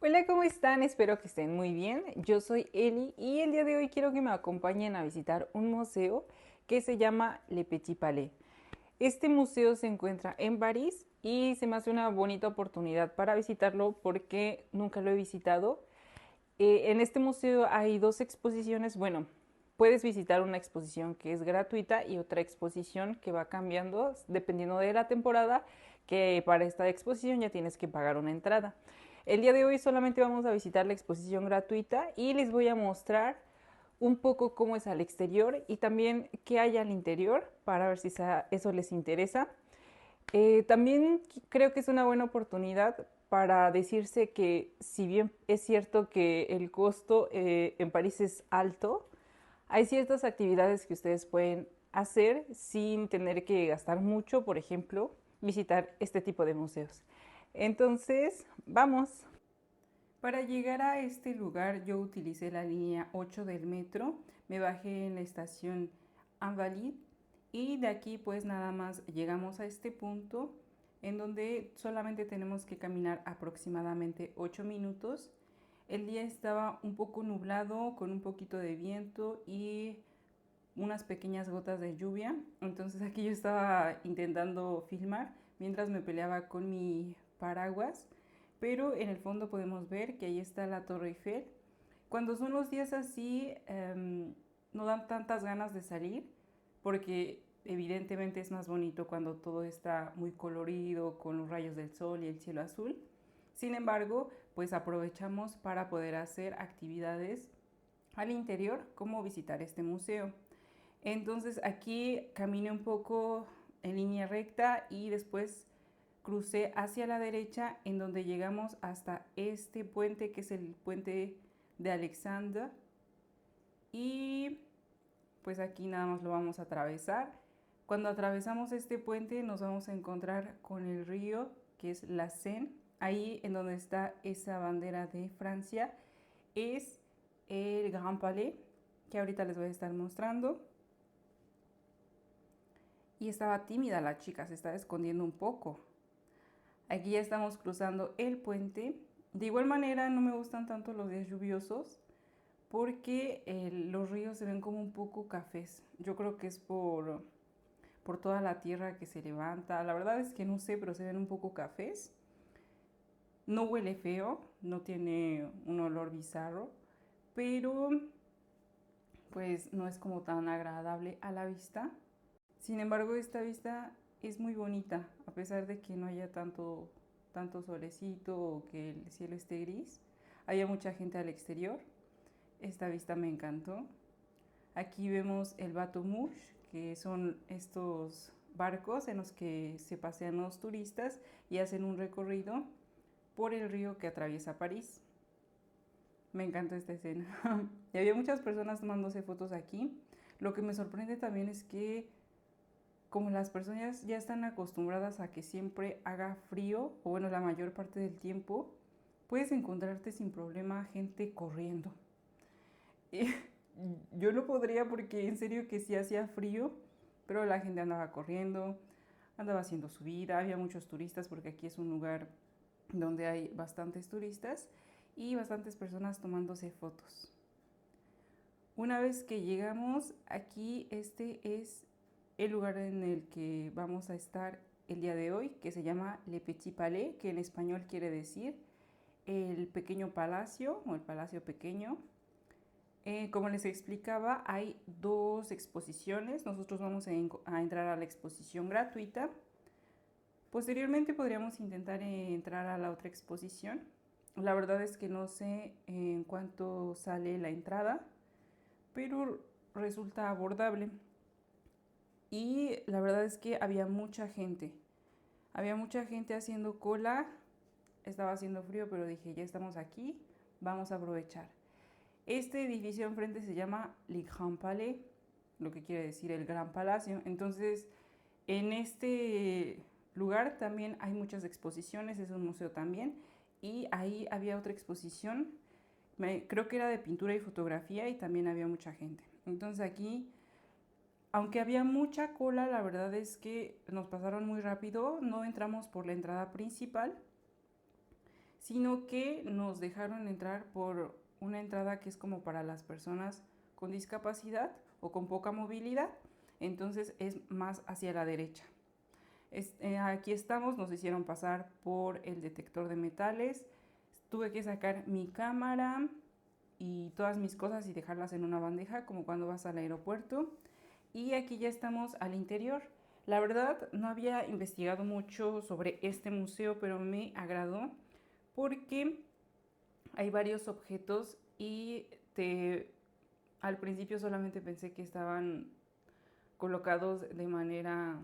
Hola, ¿cómo están? Espero que estén muy bien. Yo soy Eli y el día de hoy quiero que me acompañen a visitar un museo que se llama Le Petit Palais. Este museo se encuentra en París y se me hace una bonita oportunidad para visitarlo porque nunca lo he visitado. En este museo hay dos exposiciones. Bueno, puedes visitar una exposición que es gratuita y otra exposición que va cambiando dependiendo de la temporada, que para esta exposición ya tienes que pagar una entrada. El día de hoy solamente vamos a visitar la exposición gratuita y les voy a mostrar un poco cómo es al exterior y también qué hay al interior para ver si eso les interesa. También creo que es una buena oportunidad para decirse que si bien es cierto que el costo en París es alto, hay ciertas actividades que ustedes pueden hacer sin tener que gastar mucho, por ejemplo, visitar este tipo de museos. Entonces, vamos. Para llegar a este lugar yo utilicé la línea 8 del metro, me bajé en la estación Invalides y de aquí pues nada más llegamos a este punto en donde solamente tenemos que caminar aproximadamente 8 minutos. El día estaba un poco nublado con un poquito de viento y unas pequeñas gotas de lluvia, entonces aquí yo estaba intentando filmar mientras me peleaba con mi paraguas, pero en el fondo podemos ver que ahí está la Torre Eiffel. Cuando son los días así, no dan tantas ganas de salir porque evidentemente es más bonito cuando todo está muy colorido con los rayos del sol y el cielo azul. Sin embargo, pues aprovechamos para poder hacer actividades al interior como visitar este museo. Entonces aquí caminé un poco en línea recta y después crucé hacia la derecha en donde llegamos hasta este puente que es el puente de Alexander y pues aquí nada más lo vamos a atravesar. Cuando atravesamos este puente nos vamos a encontrar con el río que es la Seine. Ahí en donde está esa bandera de Francia es el Grand Palais que ahorita les voy a estar mostrando. Y estaba tímida la chica, se estaba escondiendo un poco. Aquí ya estamos cruzando el puente. De igual manera no me gustan tanto los días lluviosos porque los ríos se ven como un poco cafés. Yo creo que es por toda la tierra que se levanta. La verdad es que no sé, pero se ven un poco cafés. No huele feo, no tiene un olor bizarro, pero pues no es como tan agradable a la vista. Sin embargo, esta vista es muy bonita, a pesar de que no haya tanto solecito o que el cielo esté gris. Haya mucha gente al exterior. Esta vista me encantó. Aquí vemos el Bateau Mouche, que son estos barcos en los que se pasean los turistas y hacen un recorrido por el río que atraviesa París. Me encanta esta escena. Y había muchas personas tomándose fotos aquí. Lo que me sorprende también es que como las personas ya están acostumbradas a que siempre haga frío, o bueno, la mayor parte del tiempo, puedes encontrarte sin problema gente corriendo. Y yo no podría porque en serio que sí hacía frío, pero la gente andaba corriendo, andaba haciendo su vida, había muchos turistas porque aquí es un lugar donde hay bastantes turistas y bastantes personas tomándose fotos. Una vez que llegamos aquí, este es el lugar en el que vamos a estar el día de hoy, que se llama Le Petit Palais, que en español quiere decir el pequeño palacio o el palacio pequeño. Como les explicaba, hay dos exposiciones. Nosotros vamos a entrar a la exposición gratuita. Posteriormente podríamos intentar entrar a la otra exposición. La verdad es que no sé en cuánto sale la entrada, pero resulta abordable. Y la verdad es que había mucha gente. Había mucha gente haciendo cola. Estaba haciendo frío, pero dije, ya estamos aquí, vamos a aprovechar. Este edificio enfrente se llama Le Grand Palais, lo que quiere decir el Gran Palacio. Entonces, en este lugar también hay muchas exposiciones, es un museo también. Y ahí había otra exposición, creo que era de pintura y fotografía y también había mucha gente. Entonces aquí aunque había mucha cola, la verdad es que nos pasaron muy rápido, no entramos por la entrada principal, sino que nos dejaron entrar por una entrada que es como para las personas con discapacidad o con poca movilidad, entonces es más hacia la derecha. Aquí estamos, nos hicieron pasar por el detector de metales, tuve que sacar mi cámara y todas mis cosas y dejarlas en una bandeja como cuando vas al aeropuerto. Y aquí ya estamos al interior. La verdad no había investigado mucho sobre este museo, pero me agradó porque hay varios objetos y al principio solamente pensé que estaban colocados de manera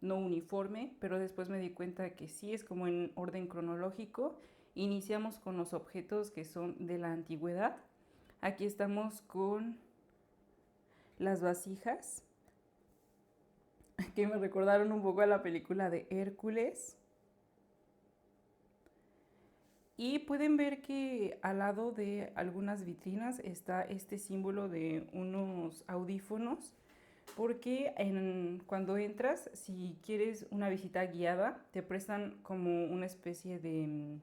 no uniforme, pero después me di cuenta que sí es como en orden cronológico. Iniciamos con los objetos que son de la antigüedad. Aquí estamos con las vasijas, que me recordaron un poco a la película de Hércules. Y pueden ver que al lado de algunas vitrinas está este símbolo de unos audífonos, porque cuando entras, si quieres una visita guiada, te prestan como una especie de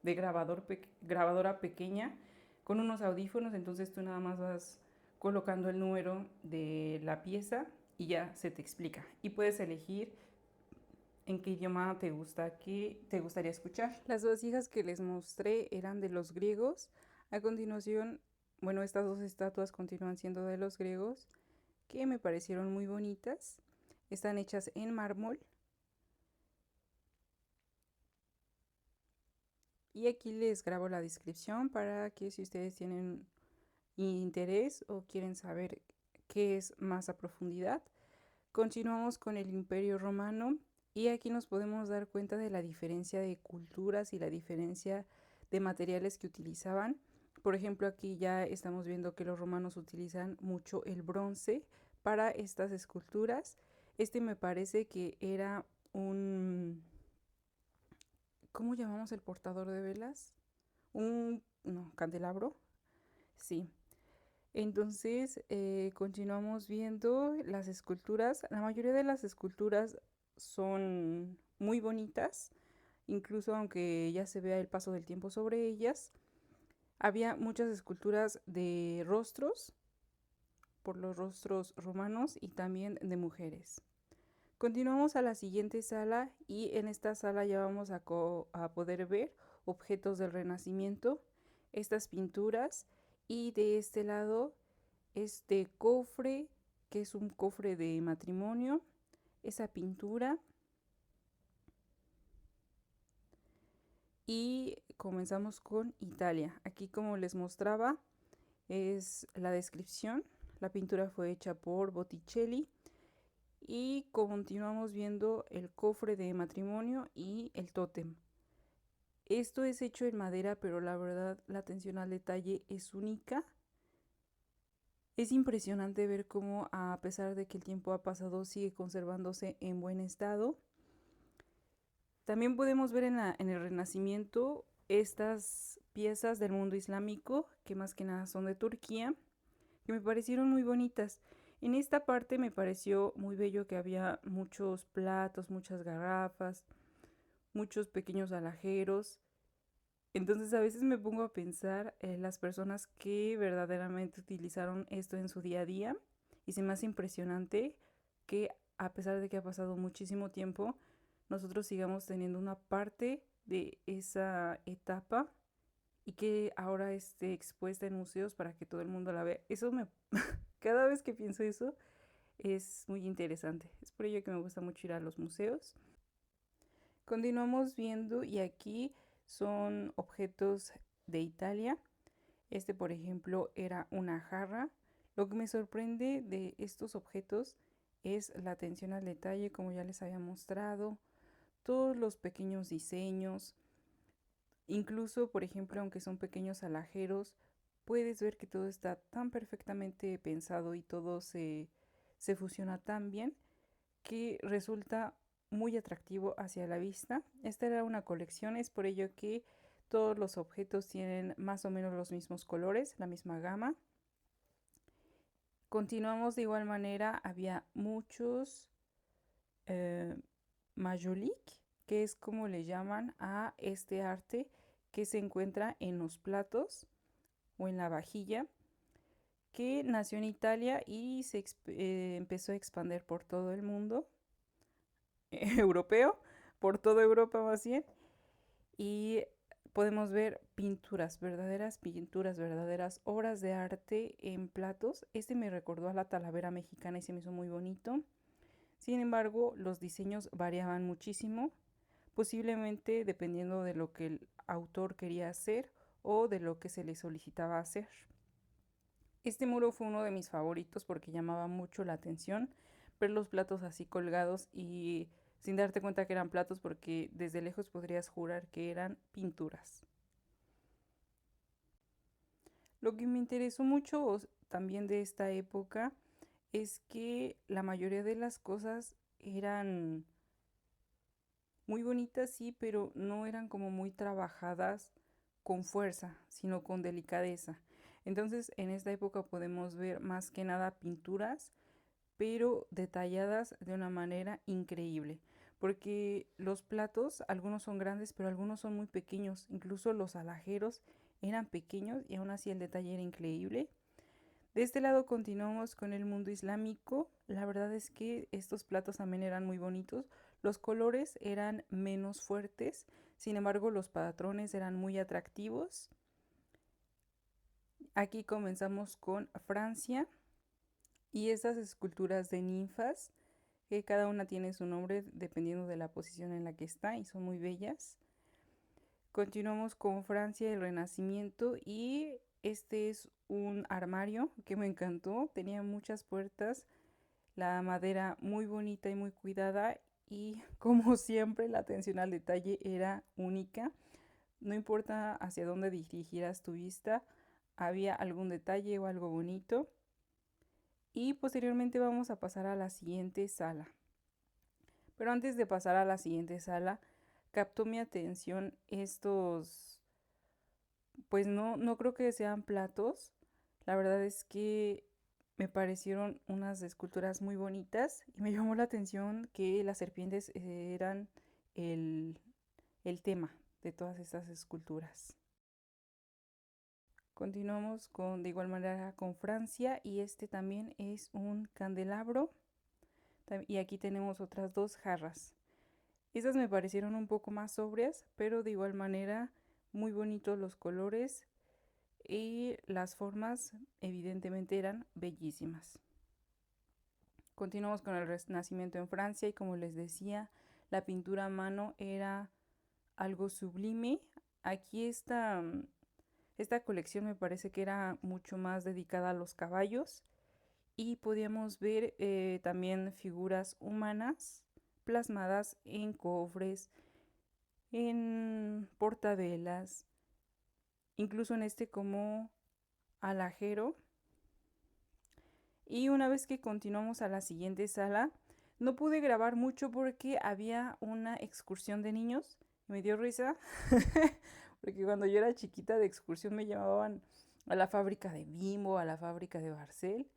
grabadora pequeña con unos audífonos, entonces tú nada más vas colocando el número de la pieza y ya se te explica. Y puedes elegir en qué idioma te gustaría escuchar. Las vasijas que les mostré eran de los griegos. A continuación, bueno, estas dos estatuas continúan siendo de los griegos, que me parecieron muy bonitas. Están hechas en mármol. Y aquí les grabo la descripción para que si ustedes tienen interés o quieren saber qué es más a profundidad. Continuamos con el Imperio Romano y aquí nos podemos dar cuenta de la diferencia de culturas y la diferencia de materiales que utilizaban. Por ejemplo, aquí ya estamos viendo que los romanos utilizan mucho el bronce para estas esculturas. Este me parece que era un... ¿Cómo llamamos el portador de velas? No, candelabro. Sí. Entonces, continuamos viendo las esculturas. La mayoría de las esculturas son muy bonitas, incluso aunque ya se vea el paso del tiempo sobre ellas. Había muchas esculturas de rostros, por los rostros romanos y también de mujeres. Continuamos a la siguiente sala y en esta sala ya vamos a poder ver objetos del Renacimiento, estas pinturas, y de este lado este cofre, que es un cofre de matrimonio, esa pintura. Y comenzamos con Italia. Aquí, como les mostraba, es la descripción. La pintura fue hecha por Botticelli. Y continuamos viendo el cofre de matrimonio y el tótem. Esto es hecho en madera, pero la verdad la atención al detalle es única. Es impresionante ver cómo, a pesar de que el tiempo ha pasado, sigue conservándose en buen estado. También podemos ver en el Renacimiento estas piezas del mundo islámico, que más que nada son de Turquía, que me parecieron muy bonitas. En esta parte me pareció muy bello que había muchos platos, muchas garrafas, muchos pequeños alajeros. Entonces a veces me pongo a pensar en las personas que verdaderamente utilizaron esto en su día a día y se me hace impresionante que a pesar de que ha pasado muchísimo tiempo, nosotros sigamos teniendo una parte de esa etapa y que ahora esté expuesta en museos para que todo el mundo la vea. Cada vez que pienso eso es muy interesante. Es por ello que me gusta mucho ir a los museos. Continuamos viendo y aquí son objetos de Italia. Este, por ejemplo, era una jarra. Lo que me sorprende de estos objetos es la atención al detalle, como ya les había mostrado, todos los pequeños diseños. Incluso, por ejemplo, aunque son pequeños alajeros, puedes ver que todo está tan perfectamente pensado y todo se fusiona tan bien que resulta muy atractivo hacia la vista. Esta era una colección, es por ello que todos los objetos tienen más o menos los mismos colores, la misma gama. Continuamos de igual manera, había muchos Majolique, que es como le llaman a este arte que se encuentra en los platos o en la vajilla, que nació en Italia y empezó a expandir por todo el mundo europeo, por toda Europa más bien, y podemos ver pinturas, verdaderas obras de arte en platos. Este me recordó a la Talavera mexicana y se me hizo muy bonito. Sin embargo, los diseños variaban muchísimo, posiblemente dependiendo de lo que el autor quería hacer o de lo que se le solicitaba hacer. Este muro fue uno de mis favoritos porque llamaba mucho la atención ver los platos así colgados y sin darte cuenta que eran platos porque desde lejos podrías jurar que eran pinturas. Lo que me interesó mucho también de esta época es que la mayoría de las cosas eran muy bonitas, sí, pero no eran como muy trabajadas con fuerza, sino con delicadeza. Entonces, en esta época podemos ver más que nada pinturas, pero detalladas de una manera increíble. Porque los platos, algunos son grandes, pero algunos son muy pequeños. Incluso los alajeros eran pequeños y aún así el detalle era increíble. De este lado continuamos con el mundo islámico. La verdad es que estos platos también eran muy bonitos. Los colores eran menos fuertes, sin embargo los patrones eran muy atractivos. Aquí comenzamos con Francia y estas esculturas de ninfas, que cada una tiene su nombre dependiendo de la posición en la que está y son muy bellas. Continuamos con Francia, el Renacimiento, y este es un armario que me encantó. Tenía muchas puertas, la madera muy bonita y muy cuidada y como siempre la atención al detalle era única. No importa hacia dónde dirigieras tu vista, había algún detalle o algo bonito. Y posteriormente vamos a pasar a la siguiente sala. Pero antes de pasar a la siguiente sala, captó mi atención estos, pues no creo que sean platos. La verdad es que me parecieron unas esculturas muy bonitas y me llamó la atención que las serpientes eran el, el tema de todas estas esculturas. Continuamos con, de igual manera con Francia y este también es un candelabro y aquí tenemos otras dos jarras. Estas me parecieron un poco más sobrias, pero de igual manera muy bonitos los colores y las formas evidentemente eran bellísimas. Continuamos con el Renacimiento en Francia y como les decía, la pintura a mano era algo sublime. Aquí esta colección me parece que era mucho más dedicada a los caballos y podíamos ver también figuras humanas plasmadas en cofres, en portavelas, incluso en este como alajero. Y una vez que continuamos a la siguiente sala, no pude grabar mucho porque había una excursión de niños. Me dio risa porque cuando yo era chiquita de excursión me llamaban a la fábrica de Bimbo, a la fábrica de Barcel.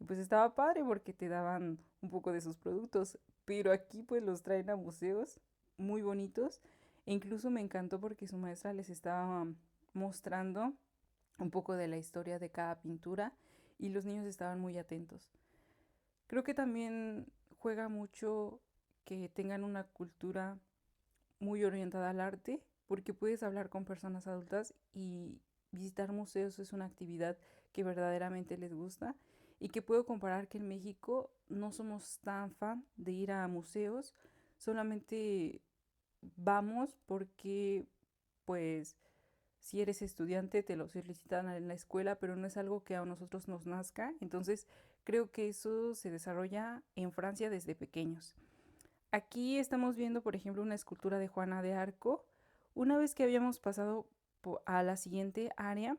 Y pues estaba padre porque te daban un poco de sus productos. Pero aquí pues los traen a museos muy bonitos. E incluso me encantó porque su maestra les estaba mostrando un poco de la historia de cada pintura y los niños estaban muy atentos. Creo que también juega mucho que tengan una cultura muy orientada al arte, porque puedes hablar con personas adultas y visitar museos es una actividad que verdaderamente les gusta y que puedo comparar que en México no somos tan fan de ir a museos, solamente vamos porque pues si eres estudiante te lo solicitan en la escuela, pero no es algo que a nosotros nos nazca. Entonces creo que eso se desarrolla en Francia desde pequeños. Aquí estamos viendo, por ejemplo, una escultura de Juana de Arco. Una vez que habíamos pasado a la siguiente área,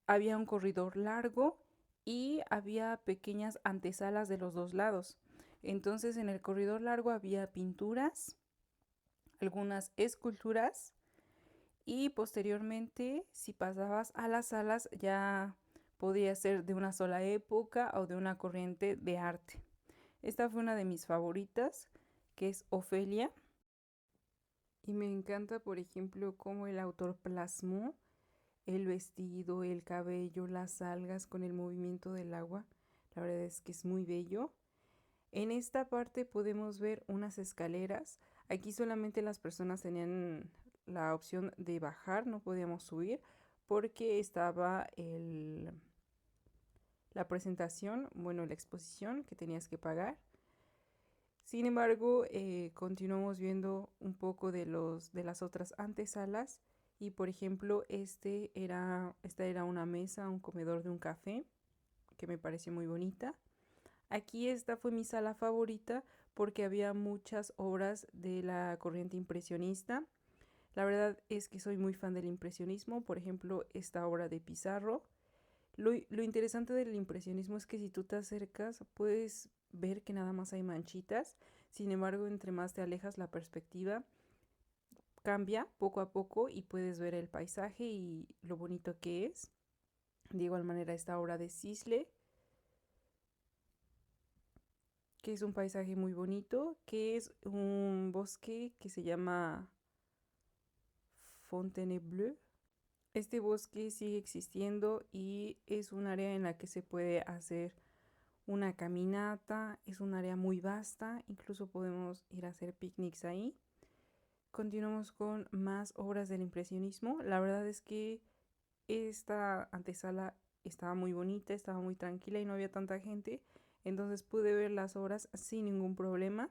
había un corredor largo y había pequeñas antesalas de los dos lados. Entonces en el corredor largo había pinturas, algunas esculturas y posteriormente si pasabas a las salas ya podía ser de una sola época o de una corriente de arte. Esta fue una de mis favoritas, que es Ofelia. Y me encanta, por ejemplo, cómo el autor plasmó el vestido, el cabello, las algas con el movimiento del agua. La verdad es que es muy bello. En esta parte podemos ver unas escaleras. Aquí solamente las personas tenían la opción de bajar, no podíamos subir porque estaba la presentación, bueno, la exposición que tenías que pagar. Sin embargo, continuamos viendo un poco de las otras antesalas y por ejemplo, esta era una mesa, un comedor de un café que me pareció muy bonita. Aquí esta fue mi sala favorita porque había muchas obras de la corriente impresionista. La verdad es que soy muy fan del impresionismo, por ejemplo, esta obra de Pizarro. Lo interesante del impresionismo es que si tú te acercas puedes ver que nada más hay manchitas, sin embargo, entre más te alejas la perspectiva cambia poco a poco y puedes ver el paisaje y lo bonito que es. De igual manera esta obra de Sisley, que es un paisaje muy bonito, que es un bosque que se llama Fontainebleau. Este bosque sigue existiendo y es un área en la que se puede hacer una caminata, es un área muy vasta, incluso podemos ir a hacer picnics ahí. Continuamos con más obras del impresionismo. La verdad es que esta antesala estaba muy bonita, estaba muy tranquila y no había tanta gente, entonces pude ver las obras sin ningún problema.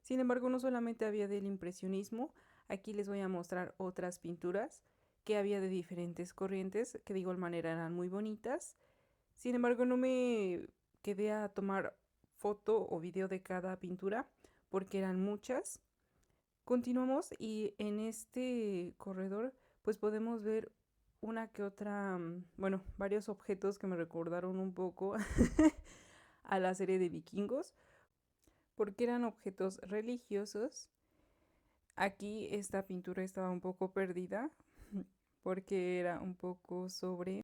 Sin embargo, no solamente había del impresionismo, aquí les voy a mostrar otras pinturas que había de diferentes corrientes, que de igual manera eran muy bonitas. Sin embargo, no me quedé a tomar foto o video de cada pintura porque eran muchas. Continuamos y en este corredor pues podemos ver una que otra, bueno, varios objetos que me recordaron un poco a la serie de Vikingos porque eran objetos religiosos. Aquí esta pintura estaba un poco perdida porque era un poco sobre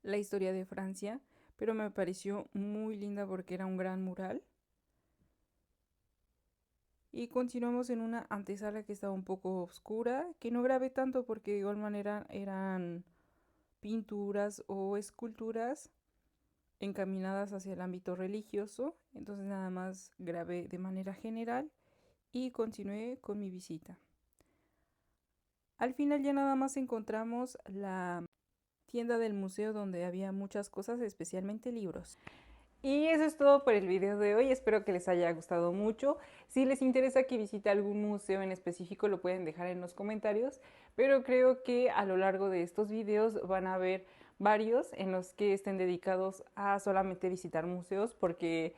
la historia de Francia, pero me pareció muy linda porque era un gran mural. Y continuamos en una antesala que estaba un poco oscura, que no grabé tanto porque de igual manera eran pinturas o esculturas encaminadas hacia el ámbito religioso, entonces nada más grabé de manera general y continué con mi visita. Al final ya nada más encontramos la tienda del museo donde había muchas cosas, especialmente libros. Y eso es todo por el video de hoy, espero que les haya gustado mucho. Si les interesa que visite algún museo en específico lo pueden dejar en los comentarios, pero creo que a lo largo de estos videos van a haber varios en los que estén dedicados a solamente visitar museos, porque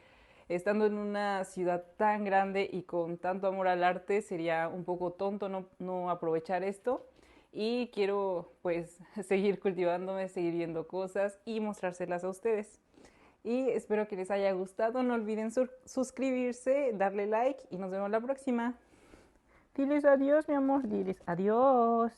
estando en una ciudad tan grande y con tanto amor al arte sería un poco tonto no aprovechar esto. Y quiero pues seguir cultivándome, seguir viendo cosas y mostrárselas a ustedes. Y espero que les haya gustado. No olviden suscribirse, darle like y nos vemos la próxima. Diles adiós, mi amor. Diles adiós.